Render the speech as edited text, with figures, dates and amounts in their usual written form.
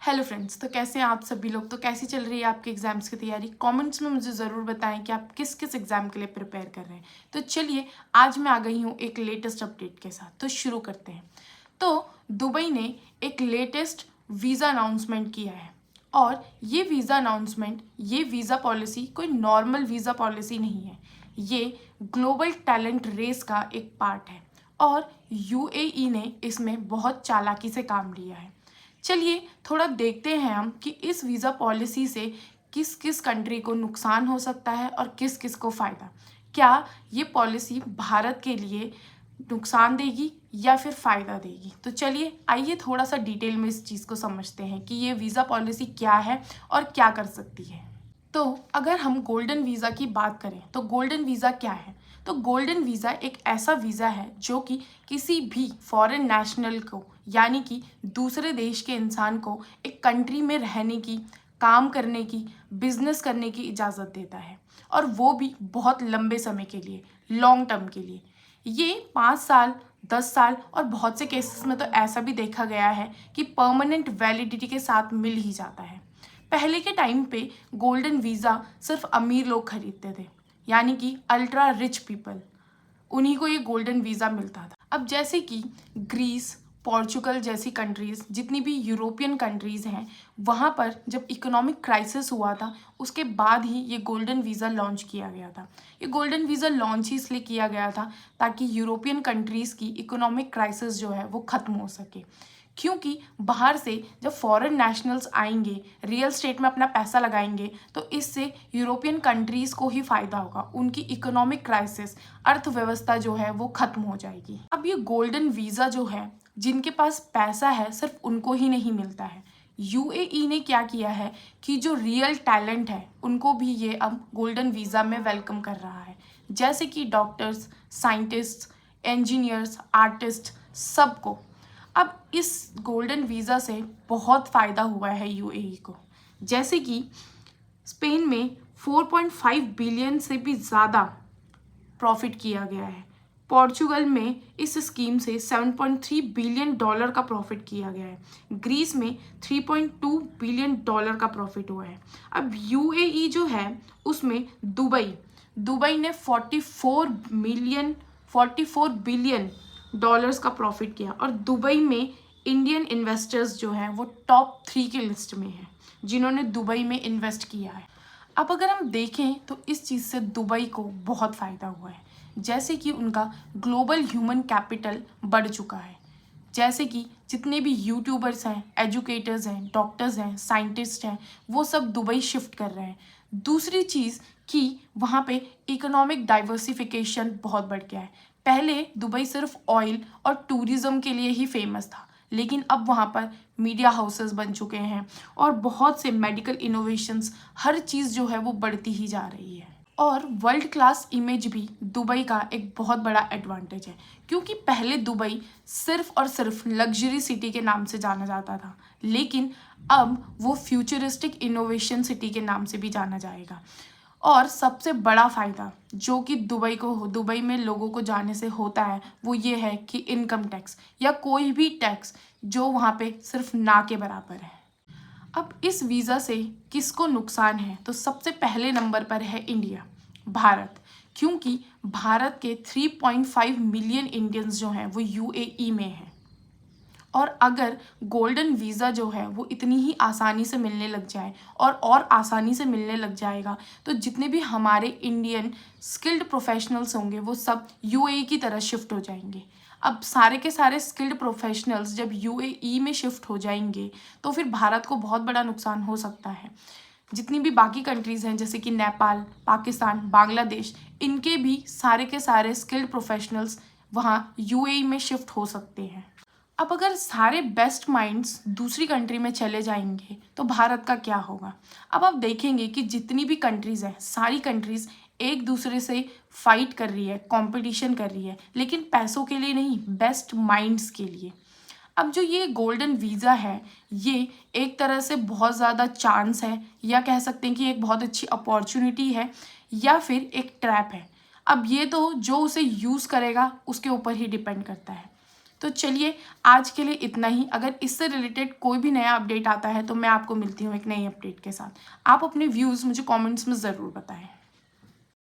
Hello friends, तो कैसे हैं आप सभी लोग। तो कैसी चल रही है आपकी एग्जाम्स की तैयारी। कमेंट्स में मुझे ज़रूर बताएं कि आप किस किस एग्ज़ाम के लिए प्रिपेयर कर रहे हैं। तो चलिए, आज मैं आ गई हूँ एक लेटेस्ट अपडेट के साथ। तो शुरू करते हैं। तो दुबई ने एक लेटेस्ट वीज़ा अनाउंसमेंट किया है और ये वीज़ा अनाउंसमेंट, ये वीज़ा पॉलिसी कोई नॉर्मल वीज़ा पॉलिसी नहीं है। ये ग्लोबल टैलेंट रेस का एक पार्ट है और यूएई ने इसमें बहुत चालाकी से काम लिया है। चलिए थोड़ा देखते हैं हम कि इस वीज़ा पॉलिसी से किस किस कंट्री को नुकसान हो सकता है और किस किस को फ़ायदा। क्या ये पॉलिसी भारत के लिए नुकसान देगी या फिर फ़ायदा देगी। तो चलिए आइए थोड़ा सा डिटेल में इस चीज़ को समझते हैं कि ये वीज़ा पॉलिसी क्या है और क्या कर सकती है। तो अगर हम गोल्डन वीज़ा की बात करें तो गोल्डन वीज़ा क्या है। तो गोल्डन वीज़ा एक ऐसा वीज़ा है जो कि किसी भी फॉरेन नेशनल को, यानी कि दूसरे देश के इंसान को एक कंट्री में रहने की, काम करने की, बिजनेस करने की इजाज़त देता है और वो भी बहुत लंबे समय के लिए, लॉन्ग टर्म के लिए। ये 5 साल, 10 साल और बहुत से केसेस में तो ऐसा भी देखा गया है कि परमानेंट वैलिडिटी के साथ मिल ही जाता है। पहले के टाइम पे गोल्डन वीज़ा सिर्फ अमीर लोग खरीदते थे, यानी कि अल्ट्रा रिच पीपल, उन्हीं को ये गोल्डन वीज़ा मिलता था। अब जैसे कि ग्रीस, पोर्चुगल जैसी कंट्रीज़, जितनी भी यूरोपियन कंट्रीज़ हैं, वहाँ पर जब इकोनॉमिक क्राइसिस हुआ था उसके बाद ही ये गोल्डन वीज़ा लॉन्च किया गया था। ये गोल्डन वीज़ा लॉन्च ही इसलिए किया गया था ताकि यूरोपियन कंट्रीज़ की इकोनॉमिक क्राइसिस जो है वो ख़त्म हो सके। क्योंकि बाहर से जब फॉरेन नेशनल्स आएंगे, रियल स्टेट में अपना पैसा लगाएंगे, तो इससे यूरोपियन कंट्रीज़ को ही फ़ायदा होगा। उनकी इकोनॉमिक क्राइसिस, अर्थव्यवस्था जो है वो ख़त्म हो जाएगी। अब ये गोल्डन वीज़ा जो है, जिनके पास पैसा है सिर्फ उनको ही नहीं मिलता है। यूएई ने क्या किया है कि जो रियल टैलेंट है उनको भी ये अब गोल्डन वीज़ा में वेलकम कर रहा है। जैसे कि डॉक्टर्स, साइंटिस्ट, इंजीनियर्स, आर्टिस्ट, सबको अब इस गोल्डन वीज़ा से बहुत फ़ायदा हुआ है यूएई को। जैसे कि स्पेन में 4.5 बिलियन से भी ज़्यादा प्रॉफिट किया गया है। पोर्चुगल में इस स्कीम से $7.3 बिलियन का प्रॉफिट किया गया है। ग्रीस में $3.2 बिलियन का प्रॉफिट हुआ है। अब यूएई जो है उसमें दुबई ने 44 बिलियन डॉलर्स का प्रॉफिट किया और दुबई में इंडियन इन्वेस्टर्स जो हैं वो टॉप 3 की लिस्ट में हैं जिन्होंने दुबई में इन्वेस्ट किया है। अब अगर हम देखें तो इस चीज़ से दुबई को बहुत फ़ायदा हुआ है। जैसे कि उनका ग्लोबल ह्यूमन कैपिटल बढ़ चुका है। जैसे कि जितने भी यूट्यूबर्स हैं, एजुकेटर्स हैं, डॉक्टर्स हैं, साइंटिस्ट हैं, वो सब दुबई शिफ्ट कर रहे हैं। दूसरी चीज़ कि वहाँ पे इकोनॉमिक डाइवर्सिफिकेशन बहुत बढ़ गया है। पहले दुबई सिर्फ ऑयल और टूरिज़्म के लिए ही फेमस था, लेकिन अब वहाँ पर मीडिया हाउसेस बन चुके हैं और बहुत से मेडिकल इनोवेशंस, हर चीज़ जो है वो बढ़ती ही जा रही है। और वर्ल्ड क्लास इमेज भी दुबई का एक बहुत बड़ा एडवांटेज है, क्योंकि पहले दुबई सिर्फ और सिर्फ लग्जरी सिटी के नाम से जाना जाता था, लेकिन अब वो फ्यूचरिस्टिक इनोवेशन सिटी के नाम से भी जाना जाएगा। और सबसे बड़ा फ़ायदा जो कि दुबई में लोगों को जाने से होता है वो ये है कि इनकम टैक्स या कोई भी टैक्स जो वहाँ पे सिर्फ ना के बराबर है। अब इस वीज़ा से किसको नुकसान है, तो सबसे पहले नंबर पर है इंडिया, भारत। क्योंकि भारत के 3.5 मिलियन इंडियंस जो हैं वो यूएई में हैं और अगर गोल्डन वीज़ा जो है वो इतनी ही आसानी से मिलने लग जाए और आसानी से मिलने लग जाएगा, तो जितने भी हमारे इंडियन स्किल्ड प्रोफेशनल्स होंगे वो सब यूएई की तरह शिफ्ट हो जाएंगे। अब सारे के सारे स्किल्ड प्रोफेशनल्स जब यूएई में शिफ्ट हो जाएंगे तो फिर भारत को बहुत बड़ा नुकसान हो सकता है। जितनी भी बाकी कंट्रीज़ हैं जैसे कि नेपाल, पाकिस्तान, बांग्लादेश, इनके भी सारे के सारे स्किल्ड प्रोफेशनल्स वहाँ यूएई में शिफ्ट हो सकते हैं। अब अगर सारे बेस्ट माइंड्स दूसरी कंट्री में चले जाएंगे तो भारत का क्या होगा। अब आप देखेंगे कि जितनी भी कंट्रीज़ हैं, सारी कंट्रीज़ एक दूसरे से फाइट कर रही है, कंपटीशन कर रही है, लेकिन पैसों के लिए नहीं, बेस्ट माइंड्स के लिए। अब जो ये गोल्डन वीज़ा है, ये एक तरह से बहुत ज़्यादा चांस है, या कह सकते हैं कि एक बहुत अच्छी अपॉर्चुनिटी है, या फिर एक ट्रैप है। अब ये तो जो उसे यूज़ करेगा उसके ऊपर ही डिपेंड करता है। तो चलिए आज के लिए इतना ही। अगर इससे रिलेटेड कोई भी नया अपडेट आता है तो मैं आपको मिलती हूँ एक नई अपडेट के साथ। आप अपने व्यूज़ मुझे कमेंट्स में ज़रूर बताएं।